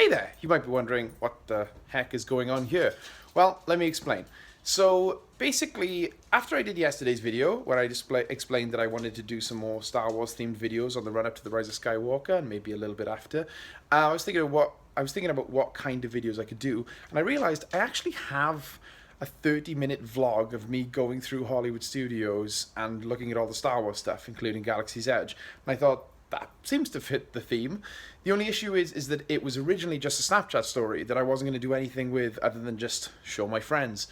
Hey there! You might be wondering what the heck is going on here. Well, let me explain. So basically, after I did yesterday's video, where I explained that I wanted to do some more Star Wars themed videos on the run up to the Rise of Skywalker, and maybe a little bit after, I was thinking about what kind of videos I could do, and I realized I actually have a 30-minute vlog of me going through Hollywood studios and looking at all the Star Wars stuff, including Galaxy's Edge. And I thought, that seems to fit the theme. The only issue is that it was originally just a Snapchat story that I wasn't going to do anything with other than just show my friends.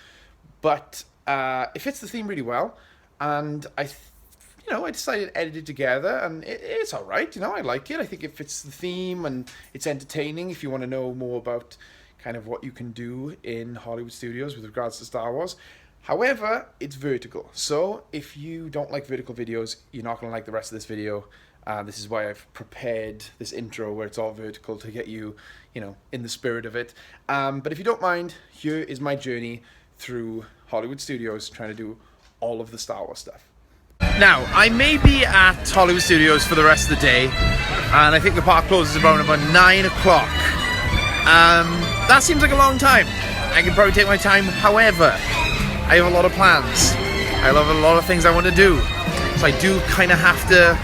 But it fits the theme really well, and I decided to edit it together, and it's all right. I like it. I think it fits the theme, and it's entertaining if you want to know more about kind of what you can do in Hollywood studios with regards to Star Wars. However, it's vertical, so if you don't like vertical videos, you're not going to like the rest of this video. This is why I've prepared this intro where it's all vertical to get you, in the spirit of it. But if you don't mind, here is my journey through Hollywood studios trying to do all of the Star Wars stuff. Now, I may be at Hollywood studios for the rest of the day, and I think the park closes around about 9 o'clock. That seems like a long time. I can probably take my time. However, I have a lot of plans. I have a lot of things I want to do. So I do kind of have to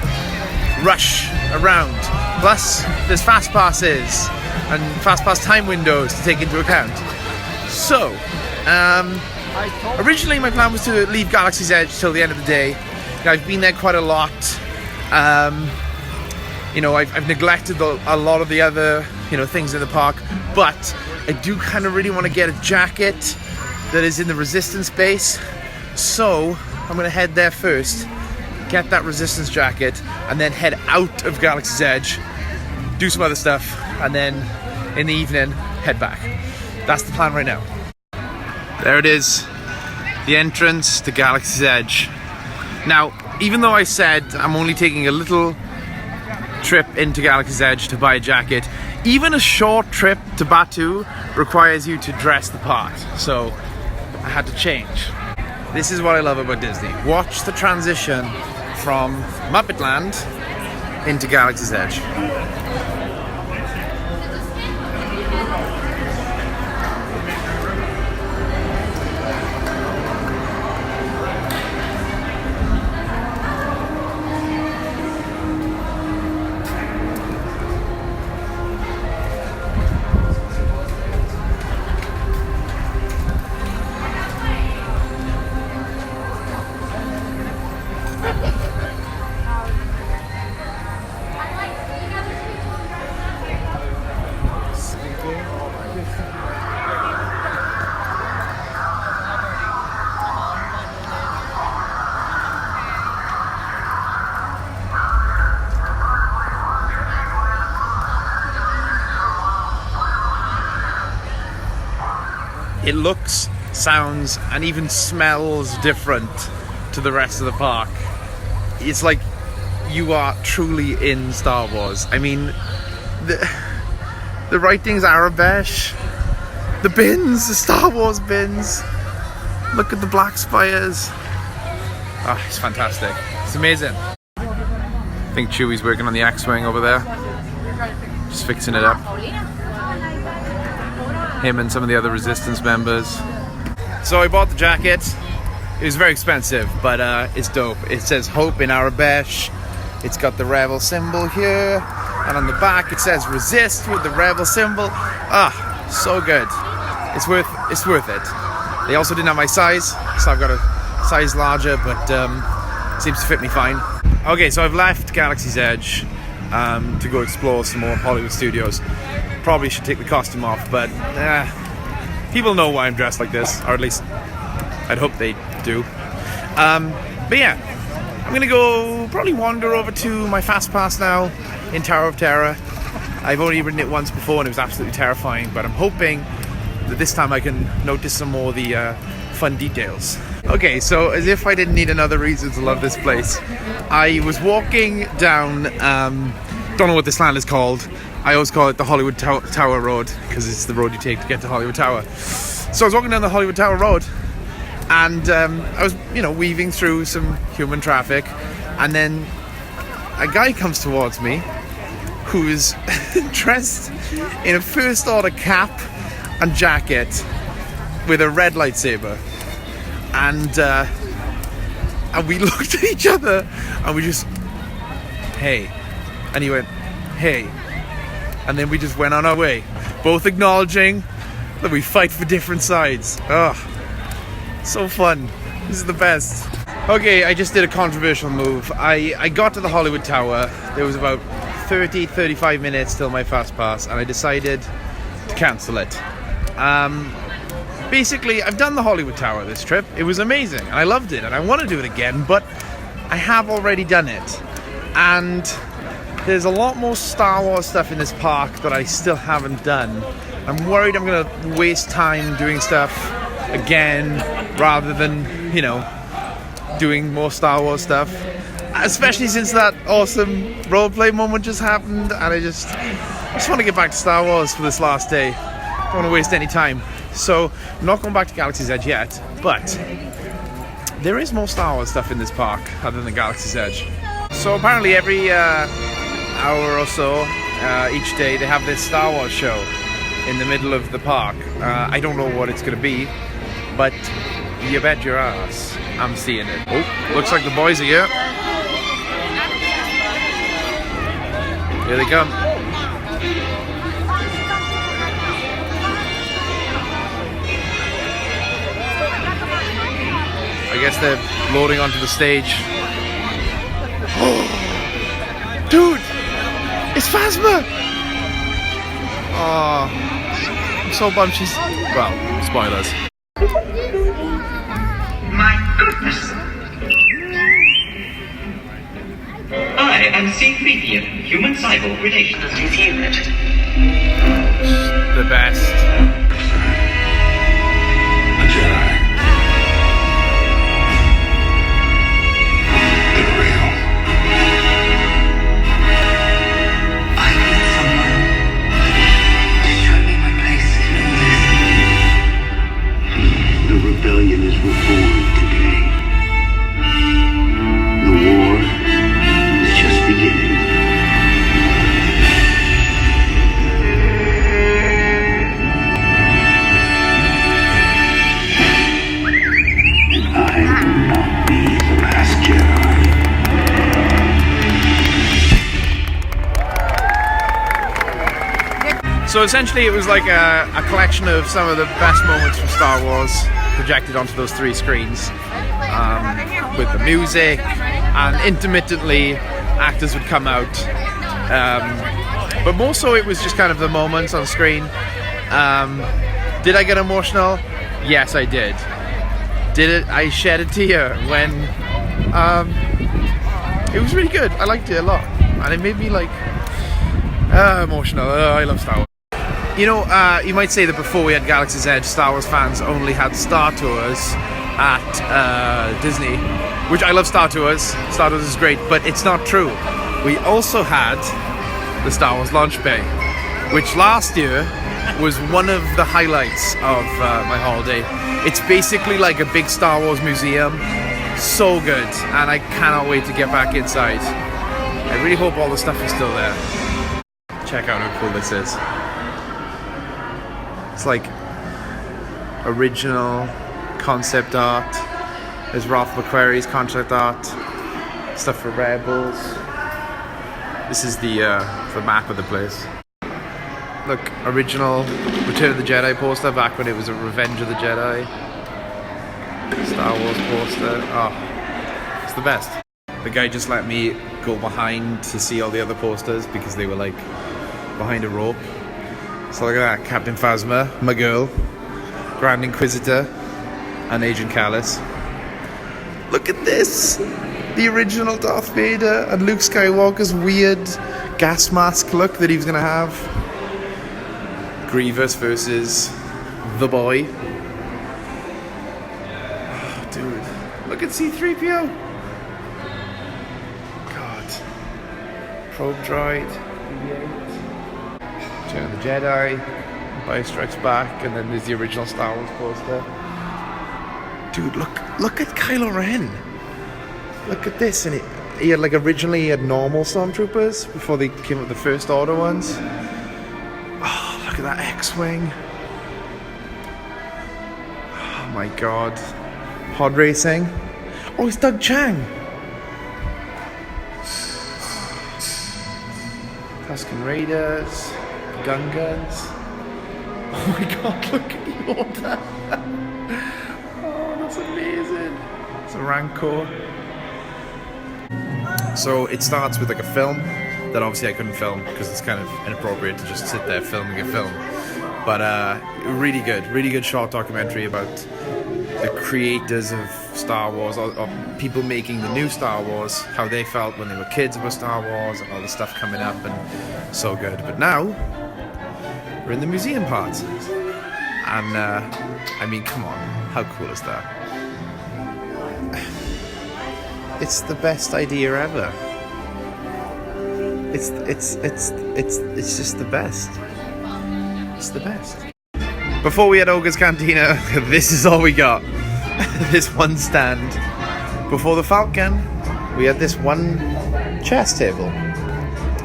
rush around. Plus, there's fast passes and fast pass time windows to take into account. So, originally my plan was to leave Galaxy's Edge till the end of the day. I've been there quite a lot. I've neglected a lot of the other, things in the park. But I do kind of really want to get a jacket that is in the Resistance base. So, I'm going to head there first, get that Resistance jacket, and then head out of Galaxy's Edge, do some other stuff, and then in the evening, head back. That's the plan right now. There it is, the entrance to Galaxy's Edge. Now, even though I said I'm only taking a little trip into Galaxy's Edge to buy a jacket, even a short trip to Batu requires you to dress the part, so I had to change. This is what I love about Disney. Watch the transition from Muppet Land into Galaxy's Edge. It looks, sounds, and even smells different to the rest of the park. It's like you are truly in Star Wars. I mean, the writing's Arabesh. The bins, the Star Wars bins. Look at the black spires. Ah, it's fantastic. It's amazing. I think Chewie's working on the X-Wing over there. Just fixing it up. Him and some of the other Resistance members. So I bought the jacket. It was very expensive, but it's dope. It says Hope in Arabesh. It's got the Rebel symbol here, and on the back it says Resist with the Rebel symbol. Ah, so good. It's worth it. They also didn't have my size, so I've got a size larger, but seems to fit me fine. Okay, so I've left Galaxy's Edge to go explore some more Hollywood studios. Probably should take the costume off, but people know why I'm dressed like this, or at least I'd hope they do. But yeah, I'm gonna go probably wander over to my fast pass now in Tower of Terror. I've only ridden it once before and it was absolutely terrifying, but I'm hoping that this time I can notice some more of the fun details. Okay, so as if I didn't need another reason to love this place, I was walking down, don't know what this land is called. I always call it the Hollywood Tower Road because it's the road you take to get to Hollywood Tower. So I was walking down the Hollywood Tower Road, and I was, weaving through some human traffic, and then a guy comes towards me, who is dressed in a First Order cap and jacket with a red lightsaber, and we looked at each other and we just, hey, and he went, hey, and then we just went on our way, both acknowledging that we fight for different sides. Oh, so fun. This is the best. Okay, I just did a controversial move. I got to the Hollywood Tower. There was about 35 minutes till my fast pass, and I decided to cancel it. Basically, I've done the Hollywood Tower this trip. It was amazing, and I loved it, and I want to do it again, but I have already done it. And there's a lot more Star Wars stuff in this park that I still haven't done. I'm worried I'm going to waste time doing stuff again, rather than, you know, doing more Star Wars stuff. Especially since that awesome roleplay moment just happened, and I just want to get back to Star Wars for this last day. Don't want to waste any time. So, I'm not going back to Galaxy's Edge yet, but there is more Star Wars stuff in this park other than Galaxy's Edge. So apparently every hour or so each day they have this Star Wars show in the middle of the park. I don't know what it's going to be, but you bet your ass I'm seeing it. Oh, looks like the boys are here. Here they come. I guess they're loading onto the stage. Oh, dude, it's Phasma! Oh, I'm so bummed she's... Well, spoilers. My goodness! I am C3PO, Human Cyborg Relations Unit. The best. A Jedi. They're real. I need someone to show me my place in this. The rebellion is reborn today. The war is just beginning. And I will not be the last Jedi. So essentially it was like a collection of some of the best moments from Star Wars projected onto those three screens, with the music, and intermittently actors would come out, but more so it was just kind of the moments on screen. Did I get emotional? Yes, I did. I shed a tear when it was really good. I liked it a lot, and it made me like emotional. I love Star Wars. You know, you might say that before we had Galaxy's Edge, Star Wars fans only had Star Tours at Disney, which I love Star Tours. Star Tours is great, but it's not true. We also had the Star Wars Launch Bay, which last year was one of the highlights of my holiday. It's basically like a big Star Wars museum. So good, and I cannot wait to get back inside. I really hope all the stuff is still there. Check out how cool this is. It's like original concept art. There's Ralph McQuarrie's concept art, stuff for Rebels. This is the map of the place. Look, original Return of the Jedi poster back when it was a Revenge of the Jedi. Star Wars poster. Oh, it's the best. The guy just let me go behind to see all the other posters because they were like behind a rope. So look at that, Captain Phasma, my girl, Grand Inquisitor, and Agent Callus. Look at this! The original Darth Vader and Luke Skywalker's weird gas mask look that he was gonna have. Grievous versus the boy. Oh, dude, look at C-3PO! God. Probe Droid, BB-8. Return of the Jedi, Empire Strikes Back, and then there's the original Star Wars poster. Dude, look at Kylo Ren. Look at this, and he had like originally he had normal stormtroopers before they came up with the first order ones. Oh, look at that X-wing. Oh my god. Pod racing. Oh, it's Doug Chang. Tusken Raiders. Gungans. Oh my god, look at the order. Oh, that's amazing. It's a Rancor. So it starts with like a film that obviously I couldn't film because it's kind of inappropriate to just sit there filming a film. But really good short documentary about the creators of Star Wars, or people making the new Star Wars, how they felt when they were kids about Star Wars and all the stuff coming up, and so good. But now we're in the museum part, and I mean, come on, how cool is that? It's the best idea ever. It's just the best. It's the best. Before we had Ogre's Cantina, this is all we got. This one stand. Before the Falcon, we had this one chess table.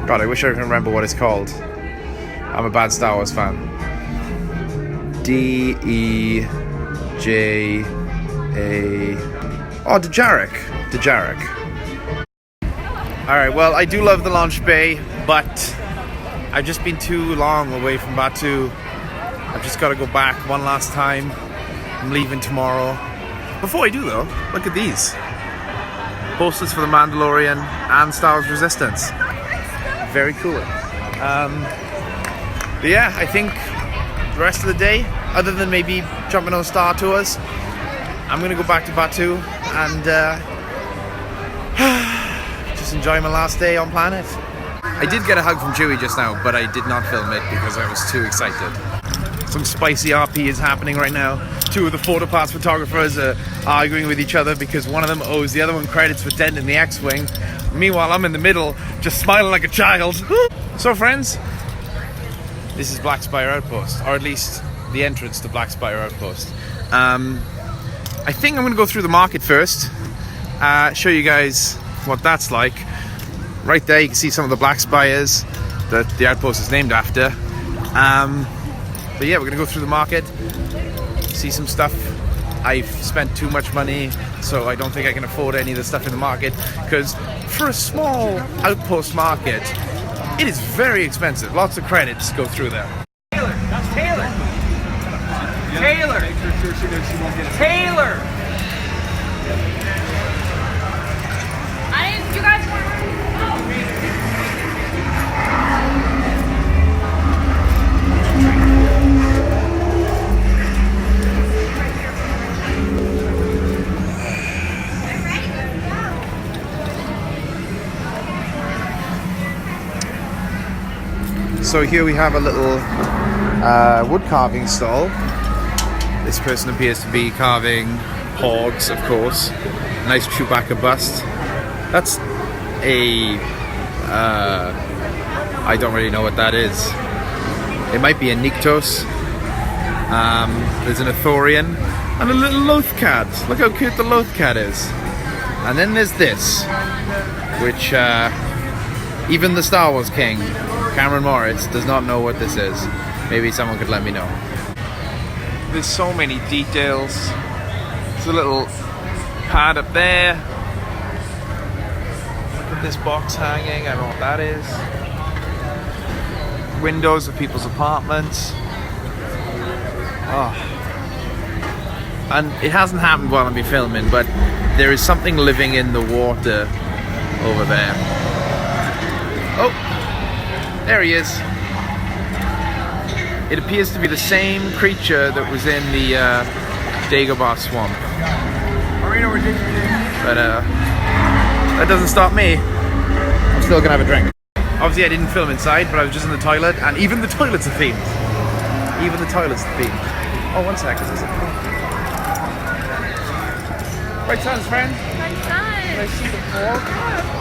God, I wish I could remember what it's called. I'm a bad Star Wars fan. D-E-J-A... Oh, Dejarik. Alright, well, I do love the launch bay, but I've just been too long away from Batu. I've just got to go back one last time. I'm leaving tomorrow. Before I do, though, look at these. Posters for The Mandalorian and Star Wars Resistance. Very cool. But yeah, I think the rest of the day, other than maybe jumping on Star Tours, I'm going to go back to Batu and just enjoy my last day on planet. I did get a hug from Chewie just now, but I did not film it because I was too excited. Some spicy RP is happening right now. Two of the photo pass photographers are arguing with each other because one of them owes the other one credits for denting the X-wing. Meanwhile, I'm in the middle, just smiling like a child. So friends, this is Black Spire Outpost, or at least the entrance to Black Spire Outpost. I think I'm going to go through the market first, show you guys what that's like. Right there you can see some of the Black Spires that the outpost is named after. But yeah, we're going to go through the market, see some stuff. I've spent too much money, so I don't think I can afford any of the stuff in the market, because for a small outpost market, it is very expensive. Lots of credits go through there. Taylor! That's Taylor! Taylor! Make sure she knows she won't get it. Taylor! You guys want So here we have a little wood carving stall. This person appears to be carving hogs, of course. Nice Chewbacca bust. That's a... I don't really know what that is. It might be a Niktos. There's an Athorian and a little Lothcat. Look how cute the Lothcat is. And then there's this, which even the Star Wars King, Cameron Moritz, does not know what this is. Maybe someone could let me know. There's so many details. There's a little pad up there. Look at this box hanging, I don't know what that is. Windows of people's apartments. Oh. And it hasn't happened while I've been filming, but there is something living in the water over there. Oh! There he is. It appears to be the same creature that was in the Dagobah swamp. But that doesn't stop me. I'm still gonna have a drink. Obviously I didn't film inside, but I was just in the toilet, and even the toilets are themed. Even the toilets are themed. Oh, one sec. Right turns, friend. Can I see the fork?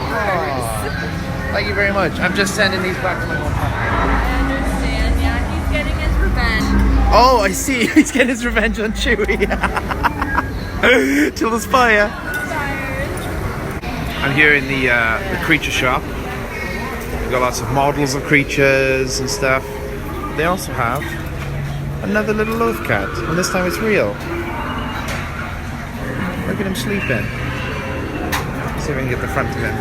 Oh, thank you very much. I'm just sending these back to my home. I understand, yeah, he's getting his revenge. Oh, I see. He's getting his revenge on Chewie. Till the spire. I'm here in the creature shop. We've got lots of models of creatures and stuff. They also have another little loaf cat, and this time it's real. Look at him sleeping. Let's see if I can get the front of him.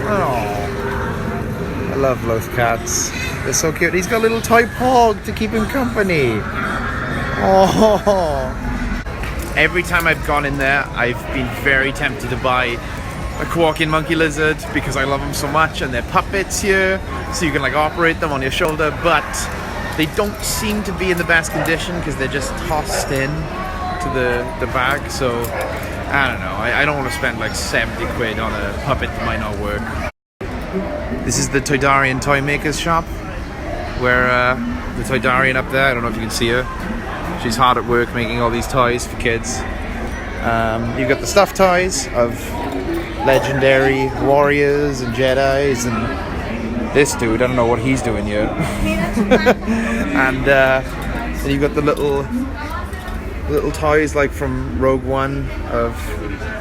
Oh, I love loaf cats. They're so cute. He's got a little toy pog to keep him company. Oh. Every time I've gone in there, I've been very tempted to buy a walking monkey lizard because I love them so much, and they're puppets here, so you can like operate them on your shoulder, but they don't seem to be in the best condition because they're just tossed in to the bag. So I don't know, I don't want to spend like 70 quid on a puppet that might not work. This is the Toydarian toy makers shop, where the Toydarian up there, I don't know if you can see her, she's hard at work making all these toys for kids. You've got the stuffed toys of legendary warriors and Jedis, and this dude, I don't know what he's doing here. And then you've got the little toys like from Rogue One of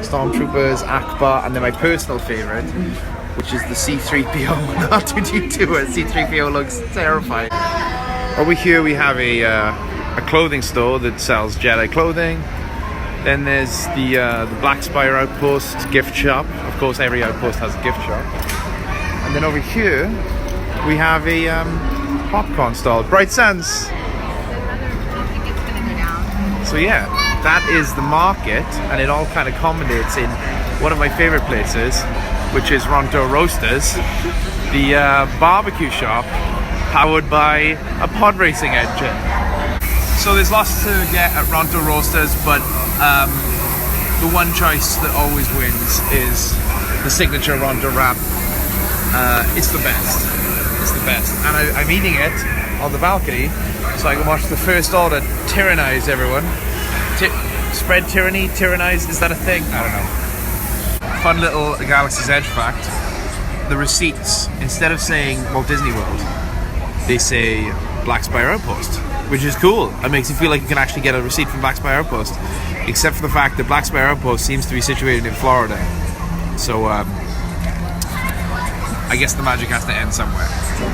Stormtroopers, Akbar, and then my personal favourite, which is the C-3PO R2-D2. C-3PO looks terrifying. Over here we have a clothing store that sells Jedi clothing. Then there's the Black Spire Outpost gift shop. Of course, every outpost has a gift shop. And then over here, we have a popcorn stall, Bright Sands. So yeah, that is the market, and it all kind of culminates in one of my favorite places, which is Ronto Roasters, the barbecue shop powered by a pod racing engine. So there's lots to get at Ronto Roasters, but the one choice that always wins is the signature Ronto wrap. It's the best. It's the best. And I'm eating it on the balcony so I can watch the First Order tyrannize everyone. Spread tyranny? Tyrannize? Is that a thing? I don't know. Fun little Galaxy's Edge fact. The receipts, instead of saying Walt Disney World, they say Black Spire Outpost, which is cool. It makes you feel like you can actually get a receipt from Black Spire Outpost, except for the fact that Black Spire Outpost seems to be situated in Florida. So I guess the magic has to end somewhere. So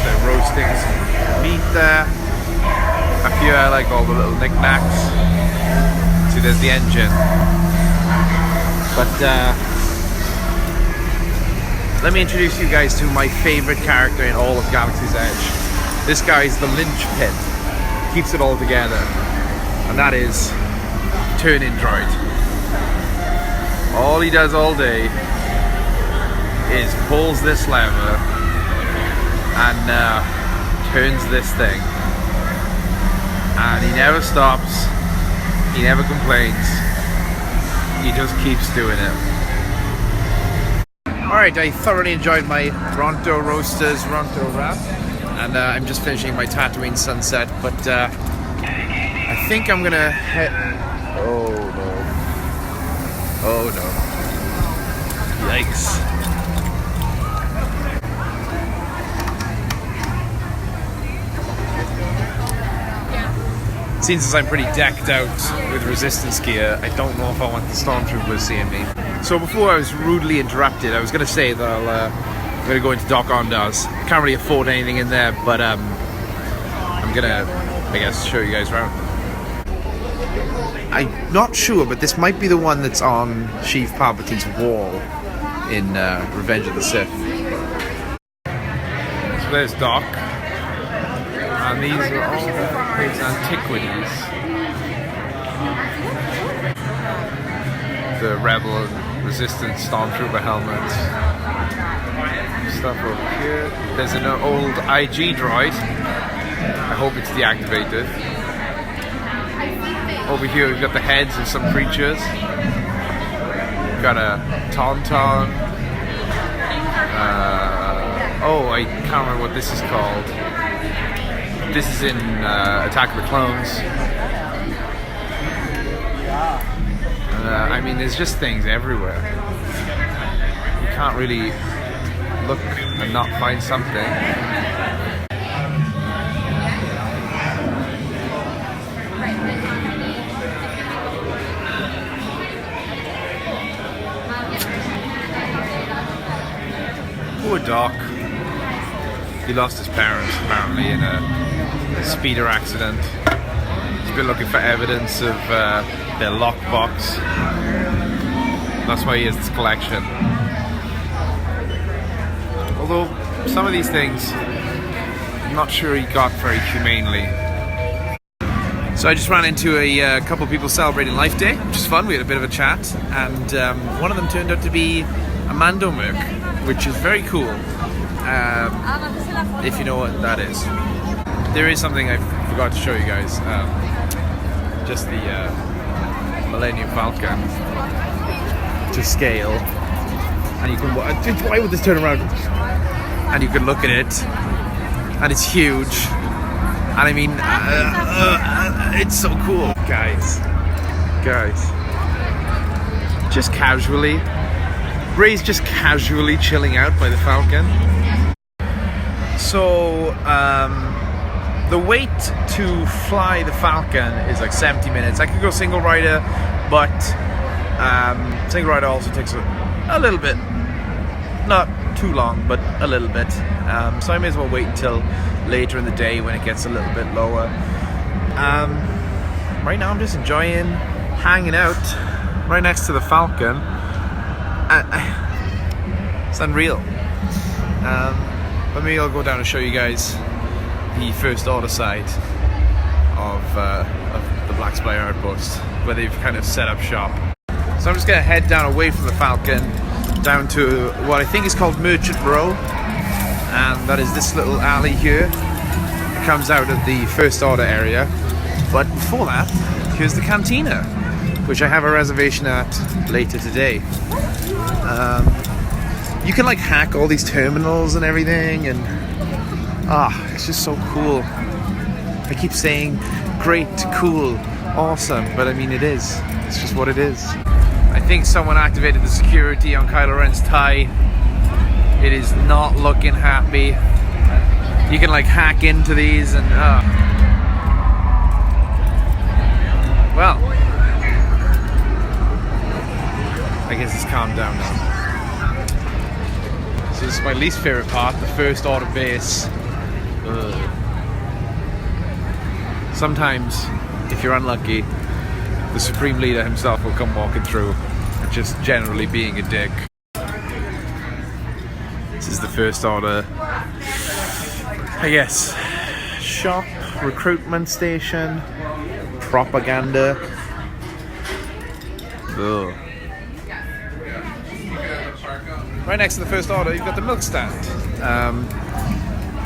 they're roasting some meat there. Up here I like all the little knickknacks. See, there's the engine. But let me introduce you guys to my favorite character in all of Galaxy's Edge. This guy is the linchpin, keeps it all together, and that is Turn-In Droid. All he does all day is pulls this lever and turns this thing, and he never stops, he never complains, he just keeps doing it. Alright, I thoroughly enjoyed my Ronto Roasters Ronto wrap, and I'm just finishing my Tatooine sunset, but I think I'm gonna head... Oh no. Oh no. Yikes. Since I'm pretty decked out with resistance gear, I don't know if I want the Stormtroopers seeing me. So before I was rudely interrupted, I was going to say that I'm going to go into Doc Ondar's. I can't really afford anything in there, but I'm going to, I guess, show you guys around. I'm not sure, but this might be the one that's on Sheev Palpatine's wall in Revenge of the Sith. So there's Doc. And these are all his antiquities. The Rebel and Resistance Stormtrooper helmets. Stuff over here. There's an old IG droid. I hope it's deactivated. Over here we've got the heads of some creatures. We've got a Tauntaun. Oh, I can't remember what this is called. This is in Attack of the Clones. I mean, there's just things everywhere. You can't really look and not find something. dock. He lost his parents apparently in a speeder accident. He's been looking for evidence of their lockbox. That's why he has this collection. Although some of these things, I'm not sure he got very humanely. So I just ran into a couple of people celebrating Life Day, which is fun. We had a bit of a chat, and one of them turned out to be a Mando Merc, which is very cool, if you know what that is. There is something I forgot to show you guys, just the Millennium Falcon to scale, and you can, why would this turn around? And you can look at it, and it's huge. And I mean, it's so cool. Guys, just casually, Ray's just casually chilling out by the Falcon. So, the wait to fly the Falcon is like 70 minutes. I could go single rider, but single rider also takes a little bit, not too long, but a little bit. So I may as well wait until later in the day when it gets a little bit lower. Right now I'm just enjoying hanging out right next to the Falcon. It's unreal. But maybe I'll go down and show you guys the first order side of the Black Spire Outpost, where they've kind of set up shop. So I'm just gonna head down away from the Falcon down to what I think is called Merchant Row, and that is this little alley here. It comes out of the first order area, but before that, here's the cantina, which I have a reservation at later today. You can like hack all these terminals and everything, and it's just so cool. I keep saying great, cool, awesome, but I mean it is. It's just what it is. I think someone activated the security on Kylo Ren's tie. It is not looking happy. You can like hack into these and well, I guess it's calmed down now. So this is my least favorite part, the first order base. Sometimes, if you're unlucky, the Supreme Leader himself will come walking through and just generally being a dick. This is the first order, I guess, shop, recruitment station, propaganda. Ugh. Right next to the first order, you've got the milk stand.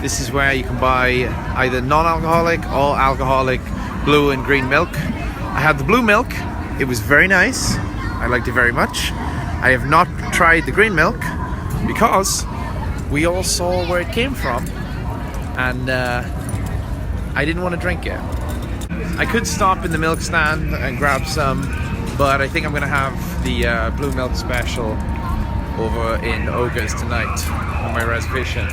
This is where you can buy either non-alcoholic or alcoholic blue and green milk. I had the blue milk. It was very nice. I liked it very much. I have not tried the green milk because we all saw where it came from, and I didn't want to drink it. I could stop in the milk stand and grab some, but I think I'm going to have the blue milk special over in Ogre's tonight on my reservation.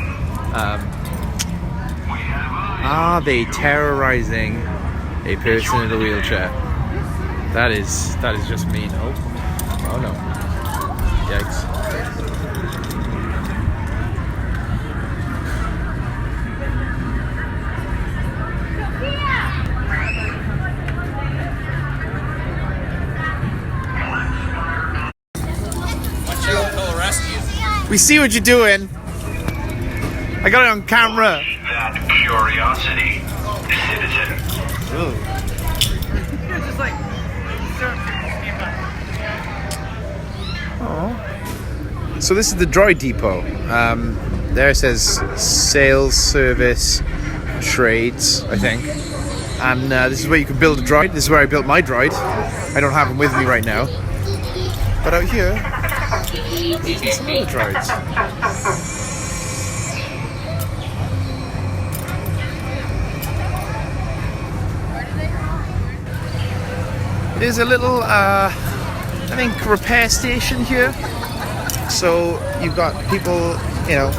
Are they terrorizing a person in a wheelchair? That is just mean. Oh no. Yikes. We see what you're doing. I got it on camera. That curiosity, citizen. You're just like, So this is the droid depot. There it says sales, service, trades, I think. And this is where you can build a droid. This is where I built my droid. I don't have him with me right now. But out here, you can see some other droids. There's a little, I think, repair station here. So you've got people, you know,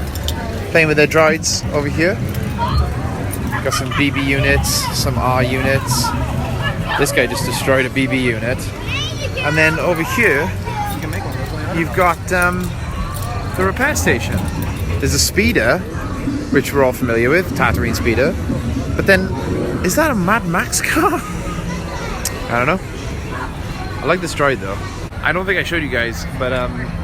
playing with their droids over here. Got some BB units, some R units. This guy just destroyed a BB unit. And then over here, you've got the repair station. There's a speeder, which we're all familiar with, Tatooine speeder. But then, is that a Mad Max car? I don't know. I like this droid though. I don't think I showed you guys, but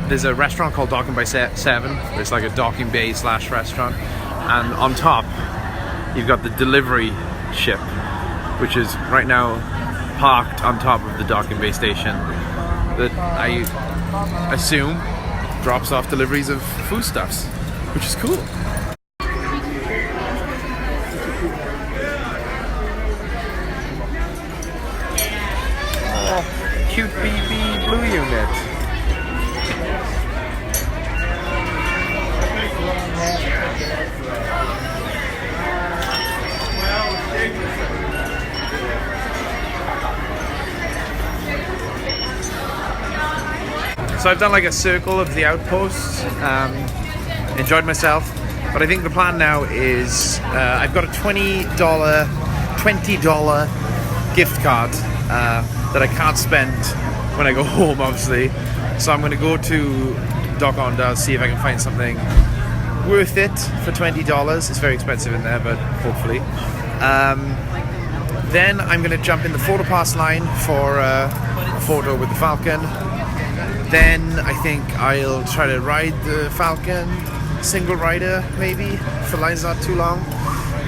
there's a restaurant called Docking by 7. It's like a docking bay / restaurant. And on top, you've got the delivery ship, which is right now parked on top of the docking bay station. That I assume drops off deliveries of foodstuffs, which is cool. Cute BB Blue unit. So I've done like a circle of the outposts, enjoyed myself, but I think the plan now is I've got a $20 gift card that I can't spend when I go home, obviously. So I'm going to go to Doc Onda, see if I can find something worth it for $20. It's very expensive in there, but hopefully. Then I'm going to jump in the photo pass line for a photo with the Falcon. Then I think I'll try to ride the Falcon, single rider maybe, if the line's not too long.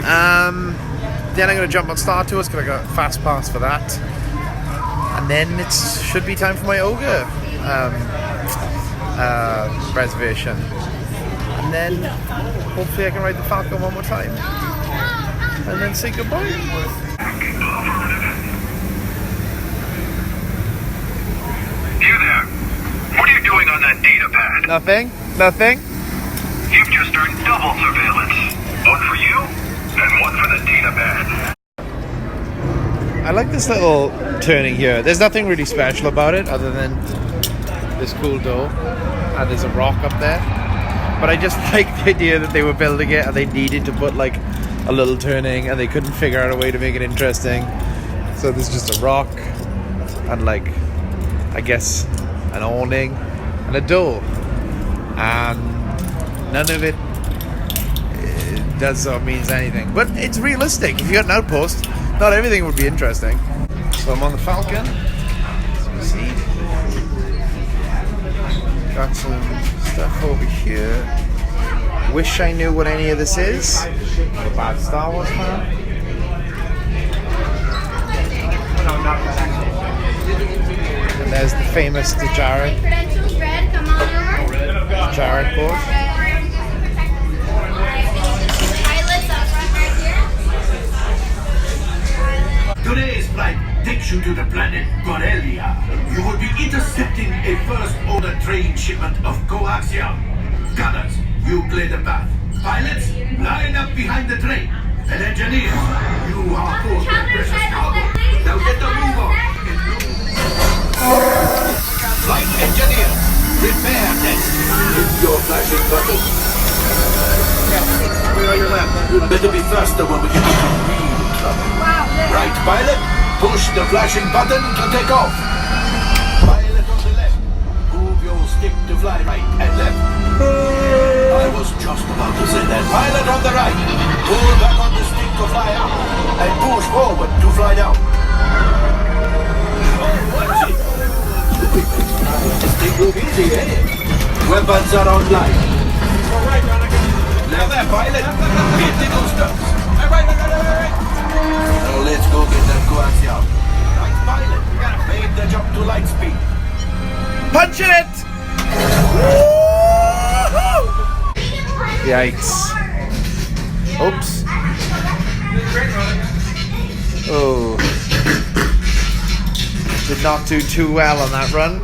Then I'm going to jump on Star Tours because I got a fast pass for that. And then it should be time for my Ogre reservation. And then hopefully I can ride the Falcon one more time. And then say goodbye. You there? What are you doing on that data pad? Nothing? Nothing? You've just earned double surveillance. One for you, and one for the data pad. I like this little turning here. There's nothing really special about it other than this cool door. And there's a rock up there. But I just like the idea that they were building it and they needed to put like a little turning and they couldn't figure out a way to make it interesting. So there's just a rock and like, I guess, an awning and a door. And none of it does or means anything. But it's realistic. If you got an outpost, not everything would be interesting. So I'm on the Falcon. As you see, got some stuff over here. Wish I knew what any of this is. I'm a bad Star Wars fan. And there's the famous Jared. Jared board. Today's flight takes you to the planet Corellia. You will be intercepting a first order train shipment of coaxium. Gunners, you clear the path. Pilots, line up behind the train. And engineers, you are both the precious cargo. Now get the move on. Flight engineers, prepare next. Hit your flashing button. We're on your left. You better be faster when we get into real trouble. Right, pilot, push the flashing button to take off. Pilot on the left, move your stick to fly right and left. I was just about to say that. Pilot on the right, pull back on the stick to fly up, and push forward to fly down. Watch it. This thing will be easy, eh? Weapons are online. Now there, pilot. Hit the boosters. Now let's go get that coaxium. Right, pilot. Make the jump to light speed. Punch it! Yikes. Oops. Oh. Did not do too well on that run.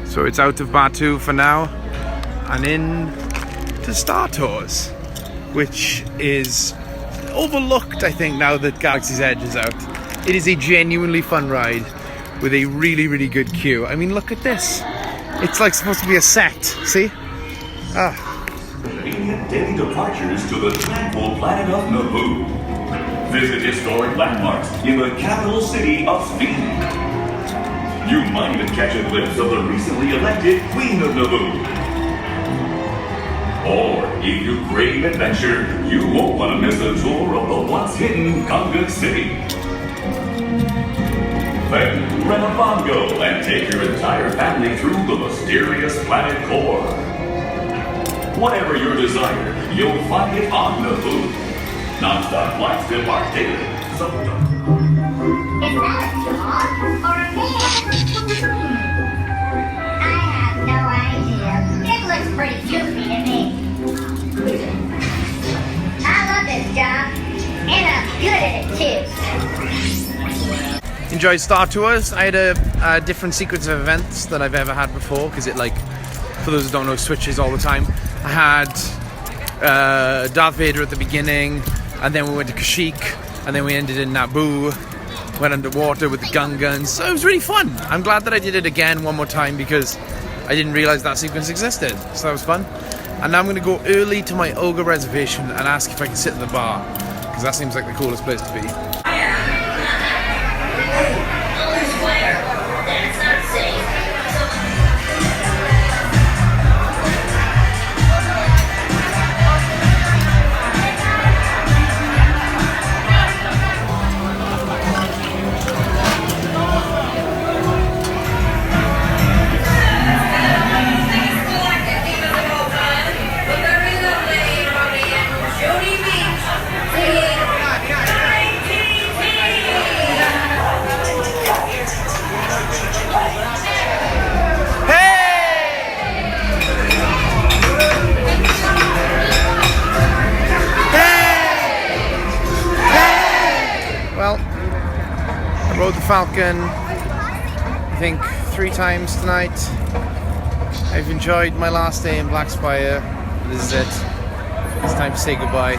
So it's out of Batu for now and in to Star Tours, which is overlooked, I think, now that Galaxy's Edge is out. It is a genuinely fun ride with a really, really good queue. I mean, look at this. It's like supposed to be a set, see? Ah. Convenient daily departures to the tranquil planet of Naboo. Visit historic landmarks in the capital city of Spain. You might even catch a glimpse of the recently elected Queen of Naboo. Or, if you crave adventure, you won't want to miss a tour of the once hidden Gunga City. Then, rent a bongo and take your entire family through the mysterious planet core. Whatever your desire, you'll find it on Naboo. Non-stop flights depart daily, so don't... Is that a dog or a man? I have no idea. It looks pretty goofy to me. I love this job, and I'm good at it too. Enjoyed Star Tours. I had a different sequence of events than I've ever had before, because it, like, for those who don't know, switches all the time. I had Darth Vader at the beginning, and then we went to Kashyyyk, and then we ended in Naboo, went underwater with the Gungans. So it was really fun. I'm glad that I did it again one more time, because I didn't realize that sequence existed. So that was fun. And now I'm going to go early to my Ogre reservation and ask if I can sit in the bar, because that seems like the coolest place to be. Well, I rode the Falcon, I think 3 times tonight. I've enjoyed my last day in Black Spire. This is it. It's time to say goodbye.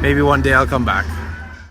Maybe one day I'll come back.